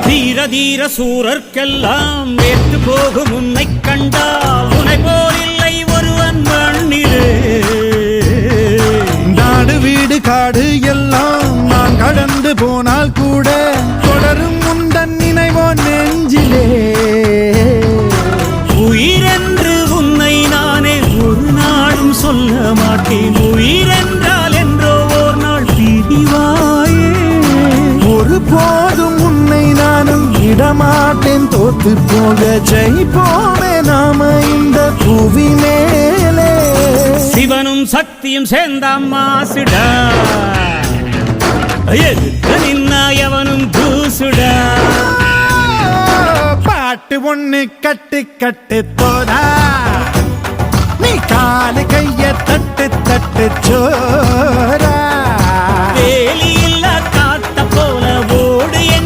தீர தீர சூரர்க்கெல்லாம் வேற்று போகும் உன்னை கண்டால் உனை போல் இல்லை ஒருவன் மண்ணிலே. நாடு வீடு காடு எல்லாம் நான் கடந்து போனால் கூட தொடரும் முந்தன் நினைவோ நெஞ்சிலே. உயிரென்று உன்னை நானே ஒரு நாளும் சொல்ல மாட்டேன். உயிரென்றால் என்றோ ஓர் நாள் பிரிவாயே. ஒரு போதும் உன்னை நானும் விடமாட்டேன். தோத்து போக ஜெயிப்போமே நாம இந்த புவி மேலே. சிவனும் சக்தியும் சேர்ந்தாம் மாசுடா, எதிர்த்து நின்னா எவனும் தூசுடா. பாட்டு ஒண்ணு கட்டு கட்டு தோடா, நீ காலு கைய தட்டு தட்டு சோரா. வேலி